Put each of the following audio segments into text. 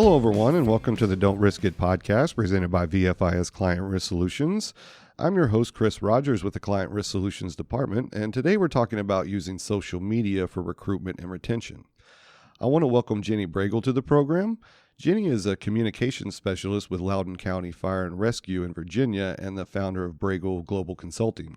Hello, everyone, and welcome to the Don't Risk It podcast presented by VFIS Client Risk Solutions. I'm your host, Chris Rogers with the Client Risk Solutions Department, and today we're talking about using social media for recruitment and retention. I want to welcome Jenny Bragle to the program. Jenny is a communications specialist with Loudoun County Fire and Rescue in Virginia and the founder of Bragle Global Consulting.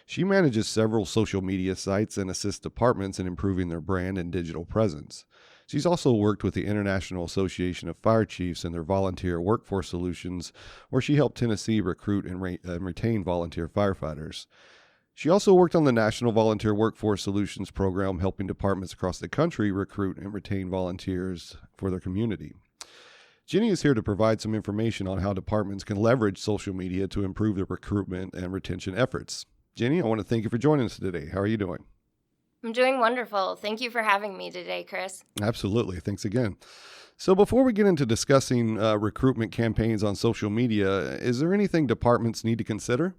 She manages several social media sites and assists departments in improving their brand and digital presence. She's also worked with the International Association of Fire Chiefs and their volunteer workforce solutions, where she helped Tennessee recruit and retain volunteer firefighters. She also worked on the National Volunteer Workforce Solutions program, helping departments across the country recruit and retain volunteers for their community. Jenny is here to provide some information on how departments can leverage social media to improve their recruitment and retention efforts. Jenny, I want to thank you for joining us today. How are you doing? I'm doing wonderful. Thank you for having me today, Chris. Absolutely. Thanks again. So before we get into discussing recruitment campaigns on social media, is there anything departments need to consider?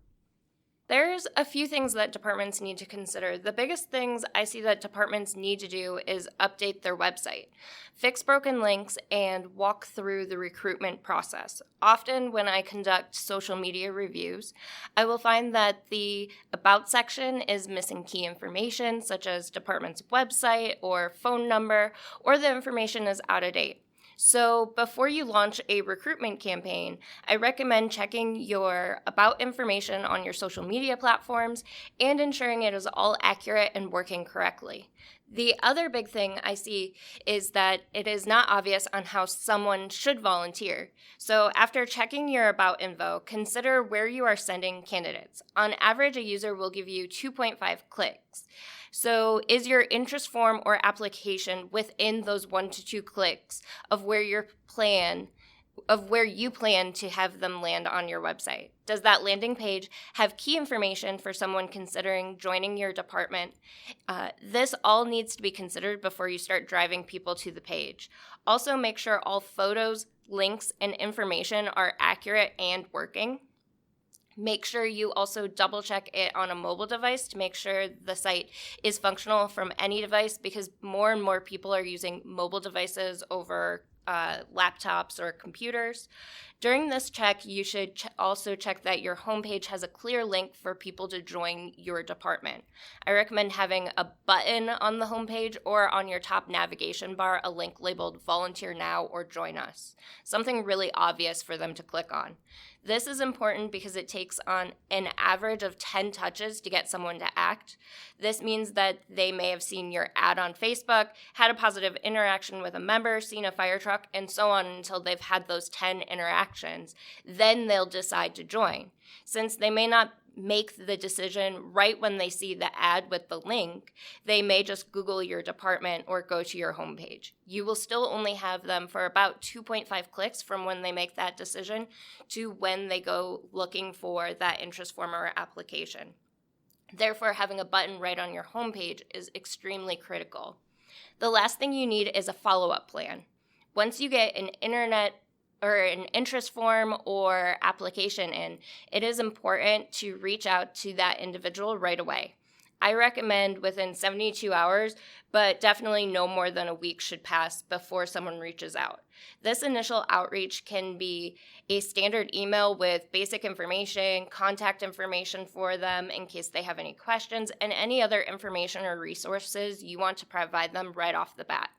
There's a few things that departments need to consider. The biggest things I see that departments need to do is update their website, fix broken links, and walk through the recruitment process. Often when I conduct social media reviews, I will find that the About section is missing key information, such as department's website or phone number, or the information is out of date. So before you launch a recruitment campaign, I recommend checking your about information on your social media platforms and ensuring it is all accurate and working correctly. The other big thing I see is that it is not obvious on how someone should volunteer. So after checking your about info, consider where you are sending candidates. On average, a user will give you 2.5 clicks. So is your interest form or application within those 1 to 2 clicks of where you plan to have them land on your website? Does that landing page have key information for someone considering joining your department? This all needs to be considered before you start driving people to the page. Also, make sure all photos, links, and information are accurate and working. Make sure you also double check it on a mobile device to make sure the site is functional from any device, because more and more people are using mobile devices over laptops or computers. During this check, you should also check that your homepage has a clear link for people to join your department. I recommend having a button on the homepage or on your top navigation bar a link labeled Volunteer Now or Join Us, something really obvious for them to click on. This is important because it takes on an average of 10 touches to get someone to act. This means that they may have seen your ad on Facebook, had a positive interaction with a member, seen a fire truck, and so on until they've had those 10 interactions. Then they'll decide to join. Since they may not make the decision right when they see the ad with the link, they may just Google your department or go to your homepage. You will still only have them for about 2.5 clicks from when they make that decision to when they go looking for that interest form or application. Therefore, having a button right on your homepage is extremely critical. The last thing you need is a follow-up plan. Once you get an interest form or application in, it is important to reach out to that individual right away. I recommend within 72 hours, but definitely no more than a week should pass before someone reaches out. This initial outreach can be a standard email with basic information, contact information for them in case they have any questions, and any other information or resources you want to provide them right off the bat.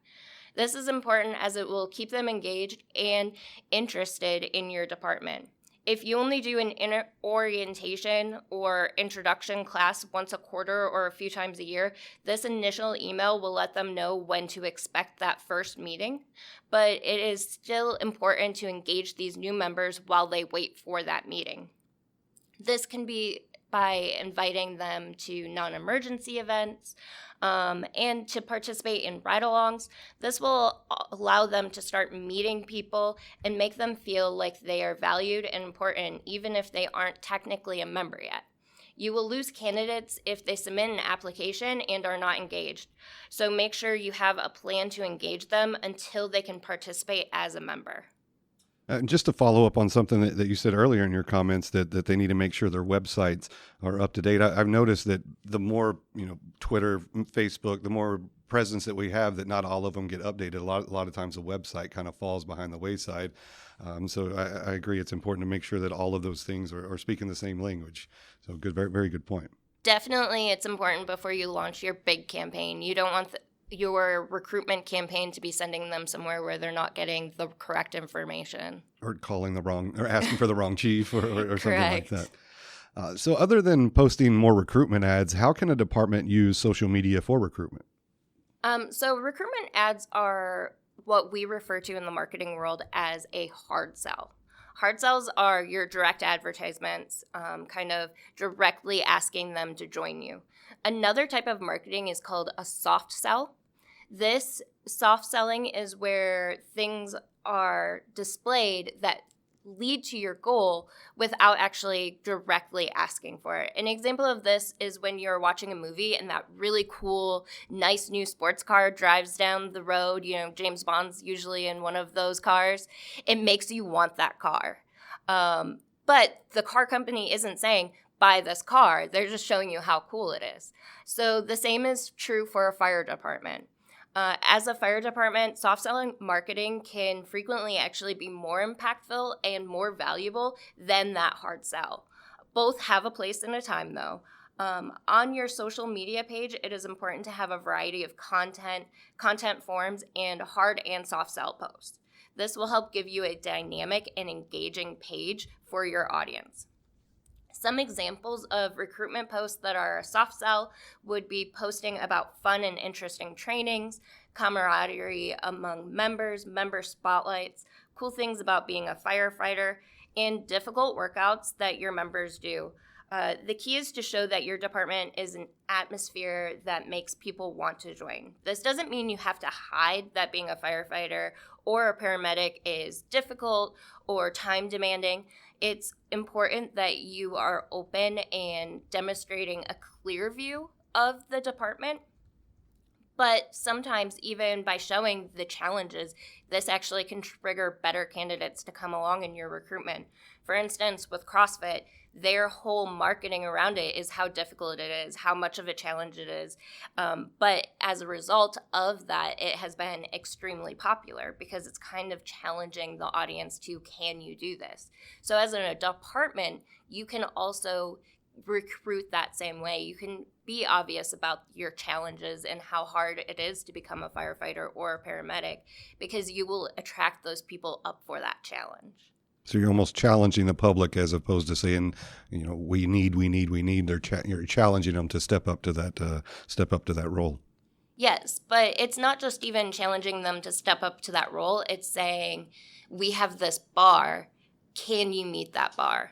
This is important as it will keep them engaged and interested in your department. If you only do an orientation or introduction class once a quarter or a few times a year, this initial email will let them know when to expect that first meeting. But it is still important to engage these new members while they wait for that meeting. This can be by inviting them to non-emergency events, and to participate in ride-alongs. This will allow them to start meeting people and make them feel like they are valued and important, even if they aren't technically a member yet. You will lose candidates if they submit an application and are not engaged. So make sure you have a plan to engage them until they can participate as a member. And just to follow up on something that you said earlier in your comments, that they need to make sure their websites are up to date. I've noticed that the more, Twitter, Facebook, the more presence that we have, that not all of them get updated. A lot of times the website kind of falls behind the wayside. So I agree. It's important to make sure that all of those things are speaking the same language. So good, very, very good point. Definitely, it's important before you launch your big campaign. You don't want your recruitment campaign to be sending them somewhere where they're not getting the correct information. Or asking for the wrong chief or something like that. So other than posting more recruitment ads, how can a department use social media for recruitment? So recruitment ads are what we refer to in the marketing world as a hard sell. Hard sells are your direct advertisements, kind of directly asking them to join you. Another type of marketing is called a soft sell. This soft selling is where things are displayed that lead to your goal without actually directly asking for it. An example of this is when you're watching a movie and that really cool, nice new sports car drives down the road. James Bond's usually in one of those cars. It makes you want that car. But the car company isn't saying, buy this car. They're just showing you how cool it is. So the same is true for a fire department. As a fire department, soft selling marketing can frequently actually be more impactful and more valuable than that hard sell. Both have a place and a time, though. On your social media page, it is important to have a variety of content forms, and hard and soft sell posts. This will help give you a dynamic and engaging page for your audience. Some examples of recruitment posts that are a soft sell would be posting about fun and interesting trainings, camaraderie among members, member spotlights, cool things about being a firefighter, and difficult workouts that your members do. The key is to show that your department is an atmosphere that makes people want to join. This doesn't mean you have to hide that being a firefighter or a paramedic is difficult or time demanding. It's important that you are open and demonstrating a clear view of the department. But sometimes even by showing the challenges, this actually can trigger better candidates to come along in your recruitment. For instance, with CrossFit, their whole marketing around it is how difficult it is, how much of a challenge it is. But as a result of that, it has been extremely popular because it's kind of challenging the audience to, can you do this? So as a department, you can also recruit that same way. You can be obvious about your challenges and how hard it is to become a firefighter or a paramedic, because you will attract those people up for that challenge. So you're almost challenging the public as opposed to saying, we need. You're challenging them to step up to that role. Yes, but it's not just even challenging them to step up to that role. It's saying, we have this bar. Can you meet that bar?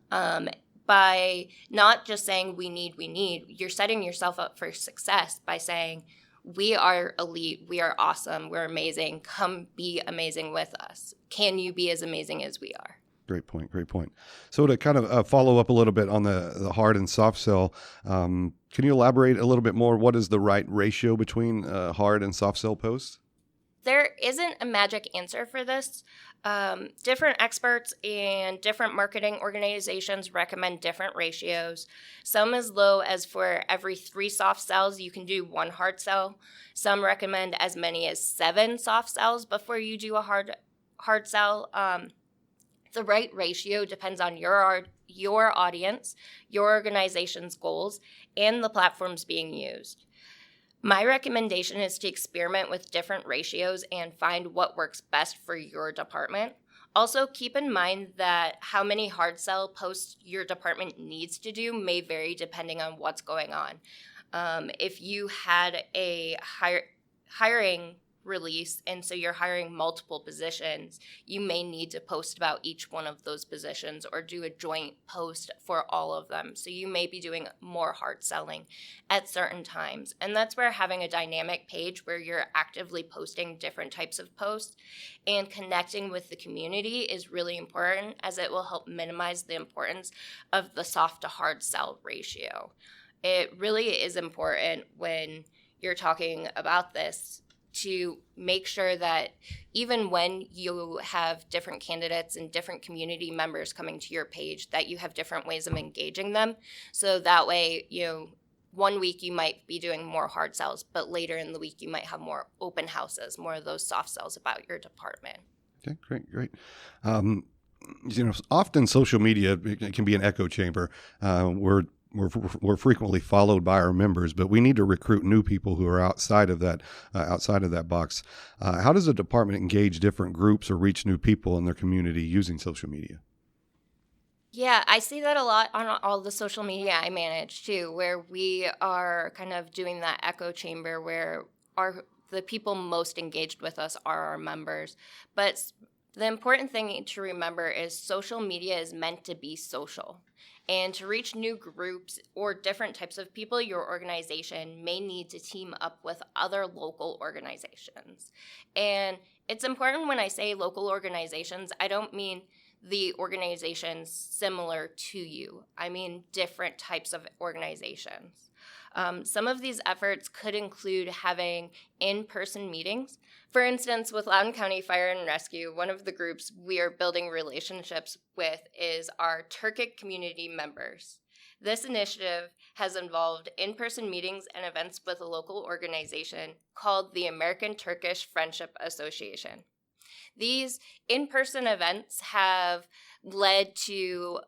By not just saying we need, you're setting yourself up for success by saying, we are elite, we are awesome, we're amazing, come be amazing with us. Can you be as amazing as we are? Great point. So to kind of follow up a little bit on the hard and soft sell, can you elaborate a little bit more? What is the right ratio between hard and soft sell posts? There isn't a magic answer for this. Different experts and different marketing organizations recommend different ratios. Some as low as for every 3 soft sells, you can do 1 hard sell. Some recommend as many as 7 soft sells before you do a hard sell. The right ratio depends on your audience, your organization's goals, and the platforms being used. My recommendation is to experiment with different ratios and find what works best for your department. Also, keep in mind that how many hard sell posts your department needs to do may vary depending on what's going on. If you had a hiring release, and so you're hiring multiple positions, you may need to post about each one of those positions or do a joint post for all of them. So you may be doing more hard selling at certain times. And that's where having a dynamic page where you're actively posting different types of posts and connecting with the community is really important, as it will help minimize the importance of the soft to hard sell ratio. It really is important when you're talking about this to make sure that even when you have different candidates and different community members coming to your page, that you have different ways of engaging them. So that way, one week you might be doing more hard sells, but later in the week you might have more open houses, more of those soft sells about your department. Okay, great. Often social media can be an echo chamber. We're frequently followed by our members, but we need to recruit new people who are outside of that box. How does a department engage different groups or reach new people in their community using social media? Yeah, I see that a lot on all the social media I manage too, where we are kind of doing that echo chamber where the people most engaged with us are our members. But the important thing to remember is social media is meant to be social. And to reach new groups or different types of people, your organization may need to team up with other local organizations. And it's important when I say local organizations, I don't mean the organizations similar to you. I mean different types of organizations. Some of these efforts could include having in-person meetings. For instance, with Loudoun County Fire and Rescue, one of the groups we are building relationships with is our Turkic community members. This initiative has involved in-person meetings and events with a local organization called the American Turkish Friendship Association. These in-person events have led to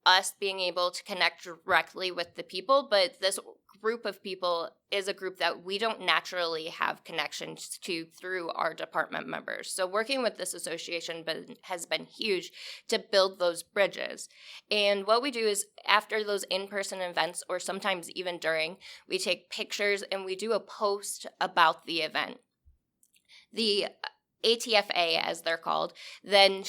us being able to connect directly with the people, but this group of people is a group that we don't naturally have connections to through our department members. So working with this association has been huge to build those bridges. And what we do is after those in-person events, or sometimes even during, we take pictures and we do a post about the event. The ATFA, as they're called, then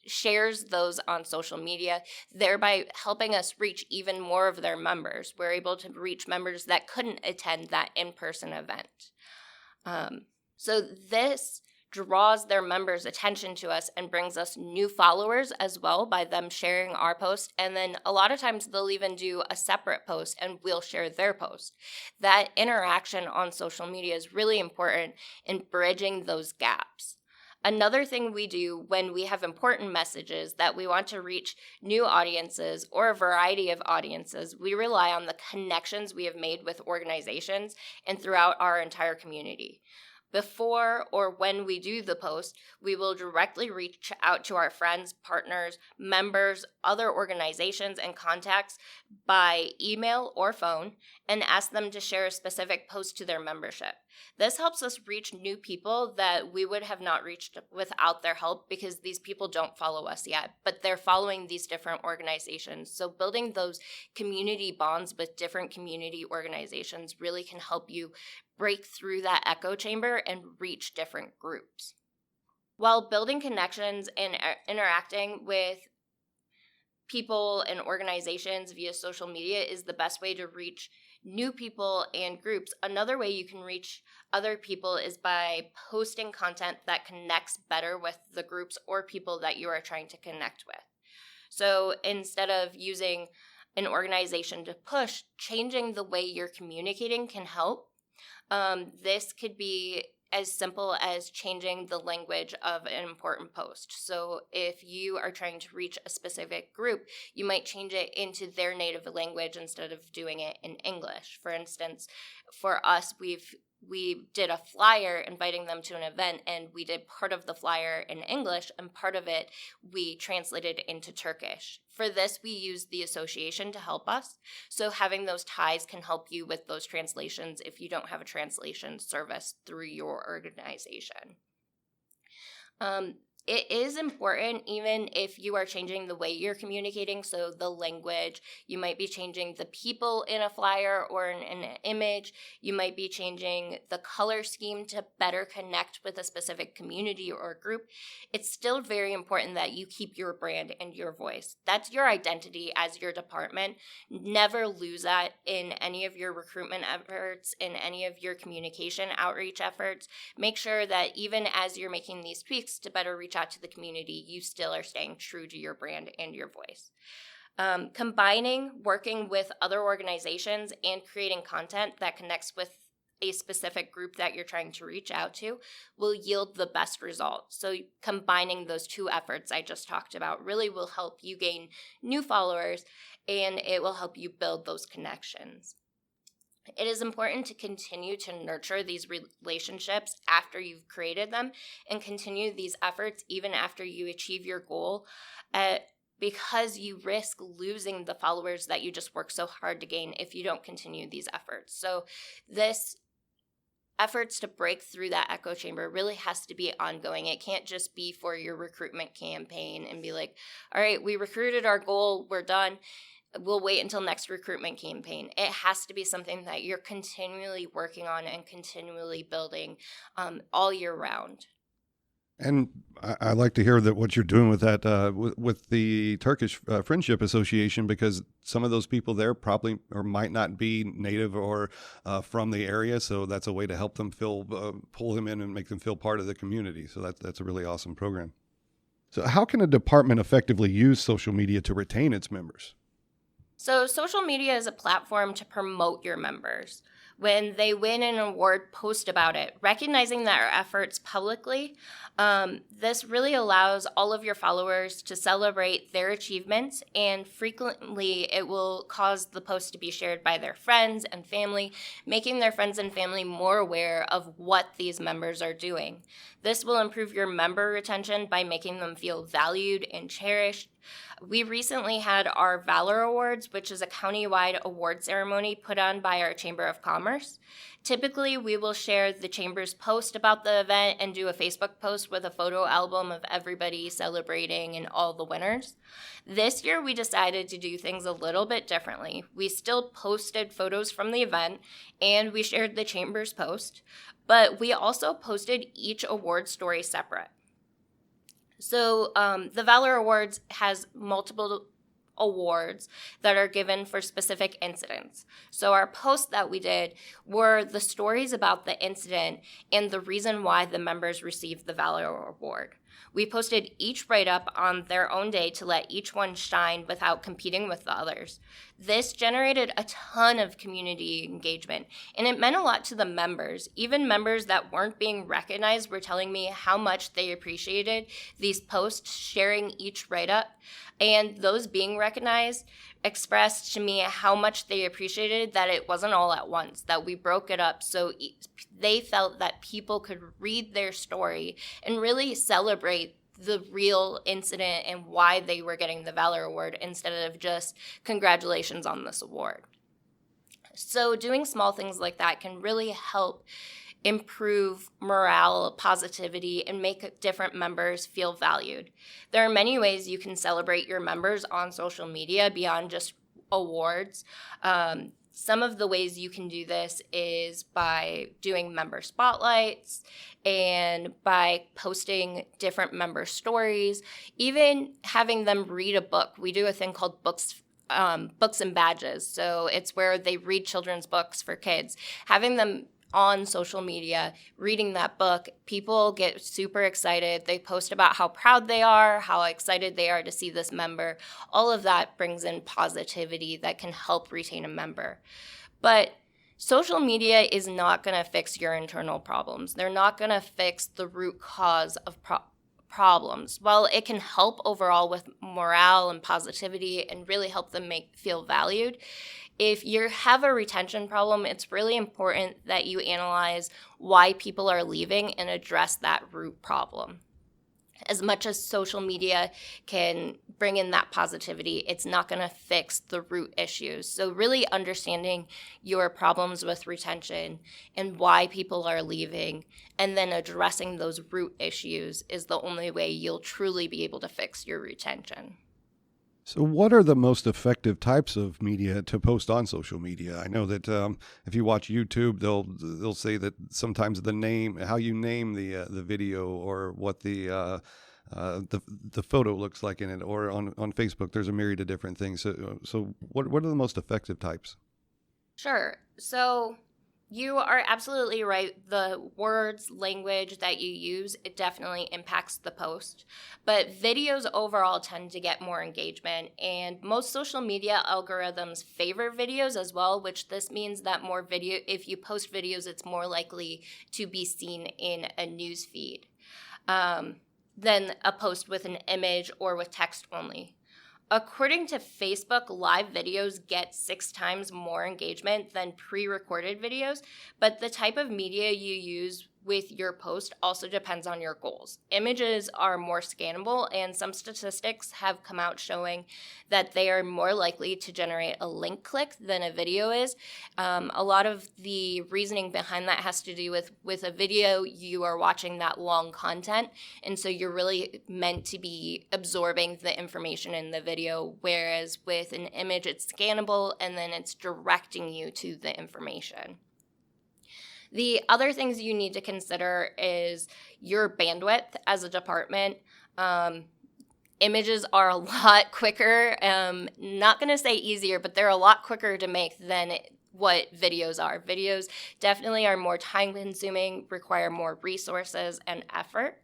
shares those on social media, thereby helping us reach even more of their members. We're able to reach members that couldn't attend that in-person event. So this draws their members' attention to us and brings us new followers as well by them sharing our post. And then a lot of times they'll even do a separate post and we'll share their post. That interaction on social media is really important in bridging those gaps. Another thing we do when we have important messages that we want to reach new audiences or a variety of audiences, we rely on the connections we have made with organizations and throughout our entire community. Before or when we do the post, we will directly reach out to our friends, partners, members, other organizations, and contacts by email or phone and ask them to share a specific post to their membership. This helps us reach new people that we would have not reached without their help because these people don't follow us yet, but they're following these different organizations. So building those community bonds with different community organizations really can help you break through that echo chamber and reach different groups. While building connections and interacting with people and organizations via social media is the best way to reach new people and groups, another way you can reach other people is by posting content that connects better with the groups or people that you are trying to connect with. So instead of using an organization to push, changing the way you're communicating can help. This could be as simple as changing the language of an important post. So if you are trying to reach a specific group, you might change it into their native language instead of doing it in English. For instance, for us, we did a flyer inviting them to an event, and we did part of the flyer in English and part of it we translated into Turkish. For this, we used the association to help us. So having those ties can help you with those translations if you don't have a translation service through your organization. It is important even if you are changing the way you're communicating, so the language, you might be changing the people in a flyer or in an image, you might be changing the color scheme to better connect with a specific community or group. It's still very important that you keep your brand and your voice. That's your identity as your department. Never lose that in any of your recruitment efforts, in any of your communication outreach efforts. Make sure that even as you're making these tweaks to better reach out to the community, you still are staying true to your brand and your voice. Combining working with other organizations and creating content that connects with a specific group that you're trying to reach out to will yield the best results. So combining those two efforts I just talked about really will help you gain new followers, and it will help you build those connections. It is important to continue to nurture these relationships after you've created them and continue these efforts even after you achieve your goal, because you risk losing the followers that you just worked so hard to gain if you don't continue these efforts. So this efforts to break through that echo chamber really has to be ongoing. It can't just be for your recruitment campaign and be like, all right, we recruited our goal, we're done. We'll wait until next recruitment campaign. It has to be something that you're continually working on and continually building all year round. And I like to hear that what you're doing with that, with the Turkish Friendship Association, because some of those people there probably or might not be native or from the area. So that's a way to help them pull them in and make them feel part of the community. So that's a really awesome program. So how can a department effectively use social media to retain its members? So social media is a platform to promote your members. When they win an award, post about it, recognizing their efforts publicly. This really allows all of your followers to celebrate their achievements, and frequently it will cause the post to be shared by their friends and family, making their friends and family more aware of what these members are doing. This will improve your member retention by making them feel valued and cherished. We recently had our Valor Awards, which is a county-wide award ceremony put on by our Chamber of Commerce. Typically, we will share the Chamber's post about the event and do a Facebook post with a photo album of everybody celebrating and all the winners. This year, we decided to do things a little bit differently. We still posted photos from the event, and we shared the Chamber's post, but we also posted each award story separate. So the Valor Awards has multiple awards that are given for specific incidents. So our posts that we did were the stories about the incident and the reason why the members received the Valor Award. We posted each write-up on their own day to let each one shine without competing with the others. This generated a ton of community engagement, and it meant a lot to the members. Even members that weren't being recognized were telling me how much they appreciated these posts, sharing each write-up, and those being recognized expressed to me how much they appreciated that it wasn't all at once, that we broke it up so they felt that people could read their story and really celebrate the real incident and why they were getting the Valor Award instead of just congratulations on this award. So doing small things like that can really help improve morale, positivity, and make different members feel valued. There are many ways you can celebrate your members on social media beyond just awards. Some of the ways you can do this is by doing member spotlights and by posting different member stories, even having them read a book. We do a thing called books and badges. So it's where they read children's books for kids. Having them on social media, reading that book, people get super excited. They post about how proud they are, how excited they are to see this member. All of that brings in positivity that can help retain a member. But social media is not going to fix your internal problems. They're not going to fix the root cause of problems. While it can help overall with morale and positivity and really help them feel valued, if you have a retention problem, it's really important that you analyze why people are leaving and address that root problem. As much as social media can bring in that positivity, it's not going to fix the root issues. So really understanding your problems with retention and why people are leaving, and then addressing those root issues is the only way you'll truly be able to fix your retention. So what are the most effective types of media to post on social media? I know that if you watch YouTube, they'll say that sometimes how you name the video or what the photo looks like in it, or on Facebook, there's a myriad of different things. So what are the most effective types? Sure. So You are absolutely right. The words, language that you use, it definitely impacts the post. But videos overall tend to get more engagement, and most social media algorithms favor videos as well, which this means that if you post videos, it's more likely to be seen in a news feed than a post with an image or with text only. According to Facebook, live videos get 6 times more engagement than pre-recorded videos, but the type of media you use with your post also depends on your goals. Images are more scannable, and some statistics have come out showing that they are more likely to generate a link click than a video is. A lot of the reasoning behind that has to do with a video, you are watching that long content, and so you're really meant to be absorbing the information in the video, whereas with an image, it's scannable, and then it's directing you to the information. The other things you need to consider is your bandwidth as a department. Images are a lot quicker, not going to say easier, but they're a lot quicker to make than what videos are. Videos definitely are more time consuming, require more resources and effort.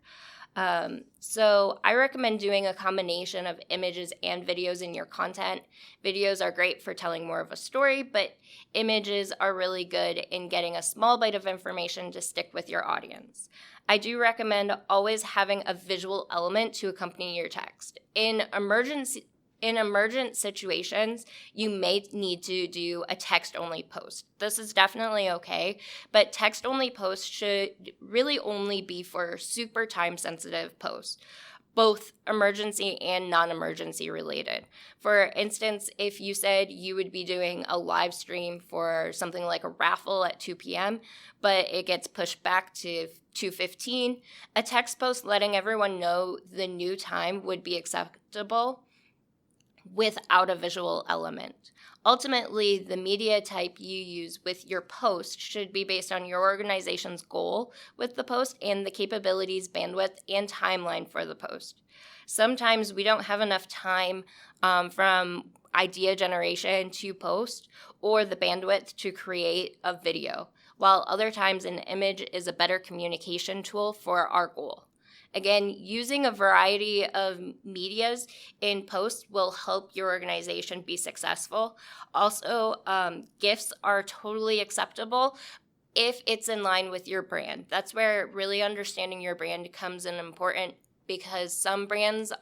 So I recommend doing a combination of images and videos in your content. Videos are great for telling more of a story, but images are really good in getting a small bite of information to stick with your audience. I do recommend always having a visual element to accompany your text. In emergent situations, you may need to do a text-only post. This is definitely okay, but text-only posts should really only be for super time-sensitive posts, both emergency and non-emergency related. For instance, if you said you would be doing a live stream for something like a raffle at 2 p.m., but it gets pushed back to 2:15, a text post letting everyone know the new time would be acceptable without a visual element. Ultimately, the media type you use with your post should be based on your organization's goal with the post and the capabilities, bandwidth, and timeline for the post. Sometimes we don't have enough time from idea generation to post or the bandwidth to create a video, while other times an image is a better communication tool for our goal. Again, using a variety of medias in posts will help your organization be successful. Also, GIFs are totally acceptable if it's in line with your brand. That's where really understanding your brand comes in important, because some brands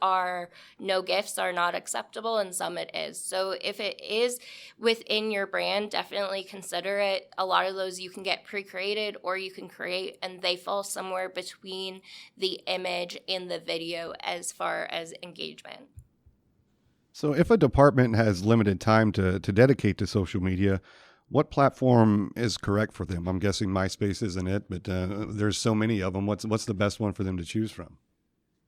no GIFs are not acceptable and some it is. So if it is within your brand, definitely consider it. A lot of those you can get pre-created or you can create, and they fall somewhere between the image and the video as far as engagement. So if a department has limited time to dedicate to social media, what platform is correct for them? I'm guessing MySpace isn't it, but there's so many of them. What's the best one for them to choose from?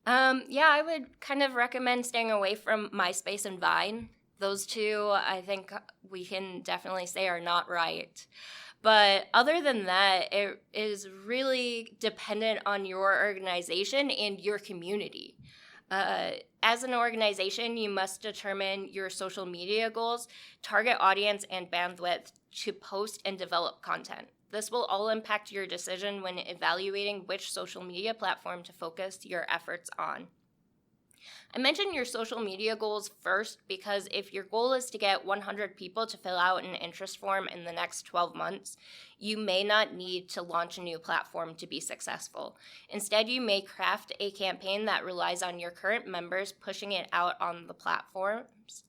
I would kind of recommend staying away from MySpace and Vine. Those two, I think we can definitely say are not right. But other than that, it is really dependent on your organization and your community. As an organization, you must determine your social media goals, target audience, and bandwidth to post and develop content. This will all impact your decision when evaluating which social media platform to focus your efforts on. I mentioned your social media goals first because if your goal is to get 100 people to fill out an interest form in the next 12 months, you may not need to launch a new platform to be successful. Instead, you may craft a campaign that relies on your current members pushing it out on the platforms.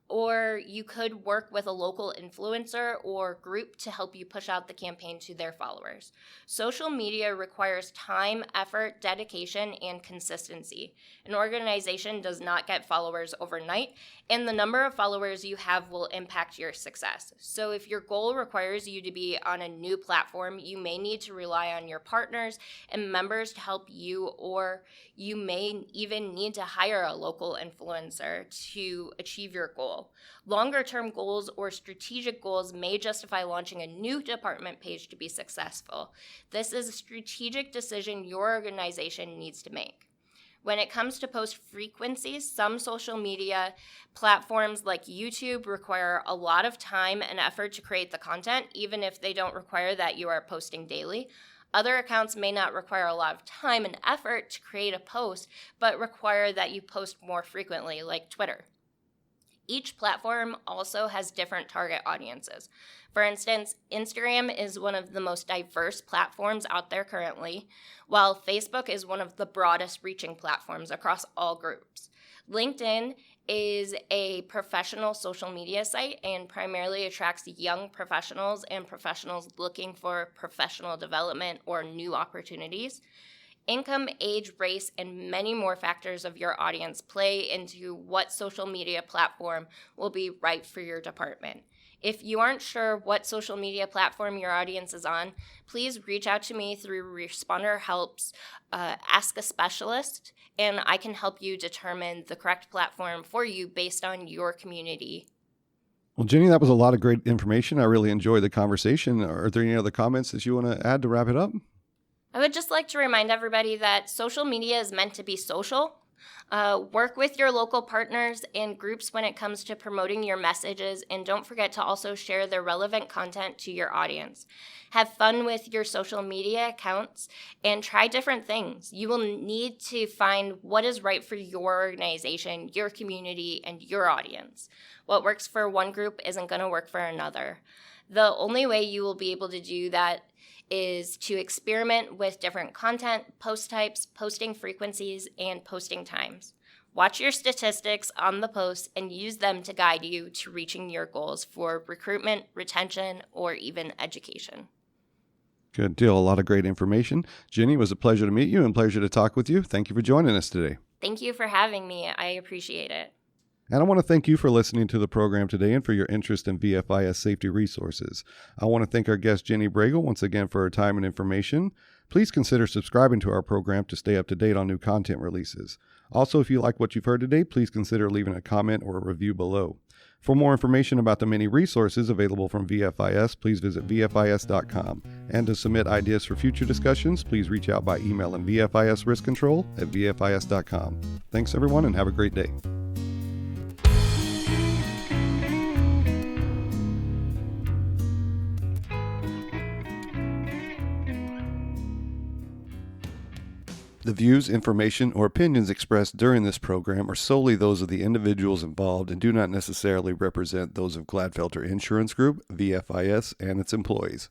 Or you could work with a local influencer or group to help you push out the campaign to their followers. Social media requires time, effort, dedication, and consistency. An organization does not get followers overnight, and the number of followers you have will impact your success. So if your goal requires you to be on a new platform, you may need to rely on your partners and members to help you, or you may even need to hire a local influencer to achieve your goal. Longer-term goals or strategic goals may justify launching a new department page to be successful. This is a strategic decision your organization needs to make. When it comes to post frequencies, some social media platforms like YouTube require a lot of time and effort to create the content, even if they don't require that you are posting daily. Other accounts may not require a lot of time and effort to create a post, but require that you post more frequently, like Twitter. Each platform also has different target audiences. For instance, Instagram is one of the most diverse platforms out there currently, while Facebook is one of the broadest reaching platforms across all groups. LinkedIn is a professional social media site and primarily attracts young professionals and professionals looking for professional development or new opportunities. Income, age, race, and many more factors of your audience play into what social media platform will be right for your department. If you aren't sure what social media platform your audience is on, please reach out to me through Responder Help's Ask a Specialist, and I can help you determine the correct platform for you based on your community. Well, Jenny, that was a lot of great information. I really enjoyed the conversation. Are there any other comments that you want to add to wrap it up? I would just like to remind everybody that social media is meant to be social. Work with your local partners and groups when it comes to promoting your messages, and don't forget to also share the relevant content to your audience. Have fun with your social media accounts and try different things. You will need to find what is right for your organization, your community, and your audience. What works for one group isn't going to work for another. The only way you will be able to do that is to experiment with different content, post types, posting frequencies, and posting times. Watch your statistics on the posts and use them to guide you to reaching your goals for recruitment, retention, or even education. Good deal. A lot of great information. Jenny, it was a pleasure to meet you and pleasure to talk with you. Thank you for joining us today. Thank you for having me. I appreciate it. And I want to thank you for listening to the program today and for your interest in VFIS safety resources. I want to thank our guest, Jenny Bregel, once again for her time and information. Please consider subscribing to our program to stay up to date on new content releases. Also, if you like what you've heard today, please consider leaving a comment or a review below. For more information about the many resources available from VFIS, please visit VFIS.com. And to submit ideas for future discussions, please reach out by emailing VFISriskcontrol@VFIS.com. Thanks, everyone, and have a great day. The views, information, or opinions expressed during this program are solely those of the individuals involved and do not necessarily represent those of Gladfelter Insurance Group, VFIS, and its employees.